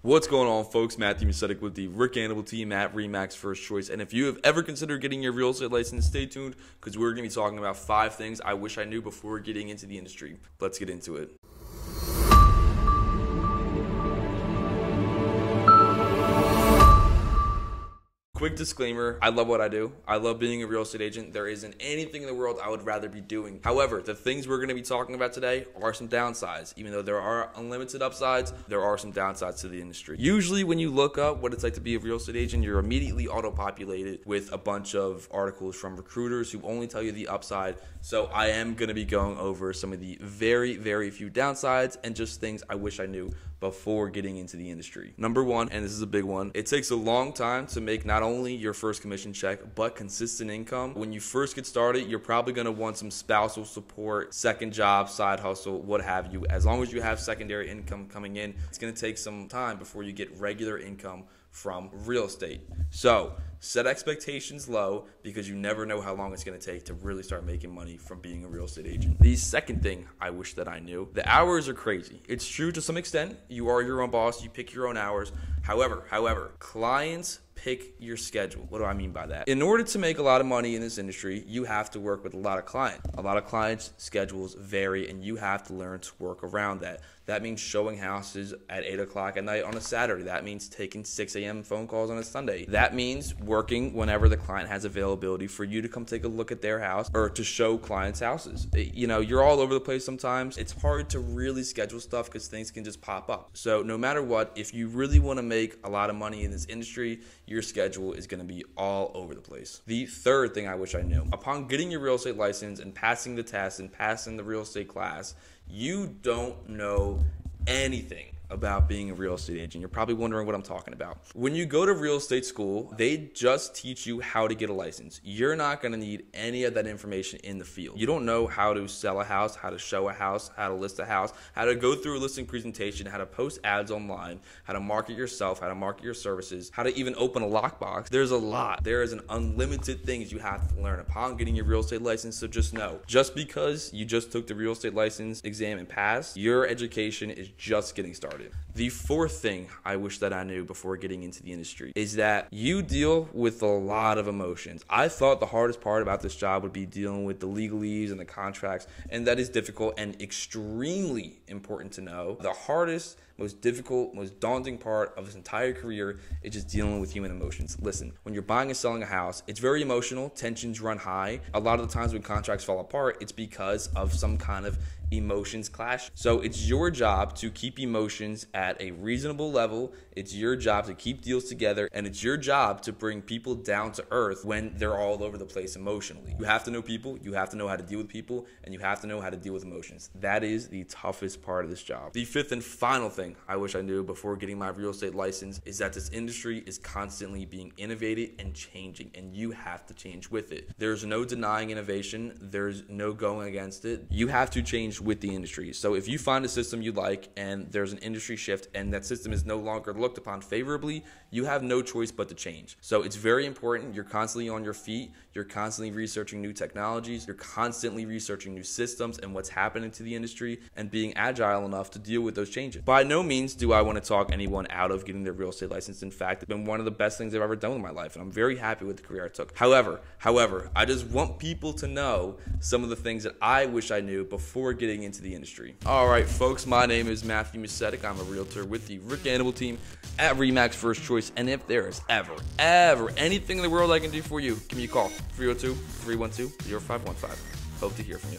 What's going on, folks? Matthew Musetic with the Rick Animal team at RE/MAX First Choice. And if you have ever considered getting your real estate license, stay tuned because we're going to be talking about 5 things I wish I knew before getting into the industry. Let's get into it. Quick disclaimer, I love what I do. I love being a real estate agent. There isn't anything in the world I would rather be doing. However, the things we're going to be talking about today are some downsides. Even though there are unlimited upsides, there are some downsides to the industry. Usually when you look up what it's like to be a real estate agent, you're immediately auto-populated with a bunch of articles from recruiters who only tell you the upside. So I am going to be going over some of the very, very few downsides and just things I wish I knew before getting into the industry. Number 1, and this is a big one, it takes a long time to make not only your first commission check, but consistent income. When you first get started, you're probably gonna want some spousal support, second job, side hustle, what have you. As long as you have secondary income coming in, it's gonna take some time before you get regular income from real estate. So set expectations low because you never know how long it's going to take to really start making money from being a real estate agent. The second thing I wish that I knew, the hours are crazy. It's true to some extent. You are your own boss. You pick your own hours. However, clients pick your schedule. What do I mean by that? In order to make a lot of money in this industry, you have to work with a lot of clients. A lot of clients' schedules vary, and you have to learn to work around that. That means showing houses at 8 o'clock at night on a Saturday. That means taking 6 a.m. phone calls on a Sunday. That means working whenever the client has availability for you to come take a look at their house or to show clients' houses. You're all over the place sometimes. It's hard to really schedule stuff because things can just pop up. So no matter what, if you really want to make a lot of money in this industry, your schedule is going to be all over the place. The third thing I wish I knew, upon getting your real estate license and passing the test and passing the real estate class, you don't know anything about being a real estate agent. You're probably wondering what I'm talking about. When you go to real estate school, they just teach you how to get a license. You're not going to need any of that information in the field. You don't know how to sell a house, how to show a house, how to list a house, how to go through a listing presentation, how to post ads online, how to market yourself, how to market your services, how to even open a lockbox. There's a lot. There is an unlimited things you have to learn upon getting your real estate license. So just know, just because you just took the real estate license exam and passed, your education is just getting started. The fourth thing I wish that I knew before getting into the industry is that you deal with a lot of emotions. I thought the hardest part about this job would be dealing with the legalese and the contracts, and that is difficult and extremely important to know. The hardest, most difficult, most daunting part of this entire career is just dealing with human emotions. Listen, when you're buying and selling a house, it's very emotional. Tensions run high. A lot of the times when contracts fall apart, it's because of some kind of emotions clash. So it's your job to keep emotions at a reasonable level. It's your job to keep deals together, and it's your job to bring people down to earth when they're all over the place emotionally. You have to know people, you have to know how to deal with people, and you have to know how to deal with emotions. That is the toughest part of this job. The fifth and final thing I wish I knew before getting my real estate license is that this industry is constantly being innovated and changing, and you have to change with it. There's no denying innovation. There's no going against it. You have to change with the industry. So if you find a system you like and there's an industry shift and that system is no longer looked upon favorably, you have no choice but to change. So it's very important. You're constantly on your feet. You're constantly researching new technologies. You're constantly researching new systems and what's happening to the industry and being agile enough to deal with those changes. By no means do I want to talk anyone out of getting their real estate license. In fact, it's been one of the best things I've ever done with my life, and I'm very happy with the career I took. However, I just want people to know some of the things that I wish I knew before getting into the industry. All right, folks, my name is Matthew Musetic. I'm a realtor with the Rick Animal team at RE/MAX First Choice. And if there is ever anything in the world I can do for you, give me a call, 302-312-0515. Hope to hear from you.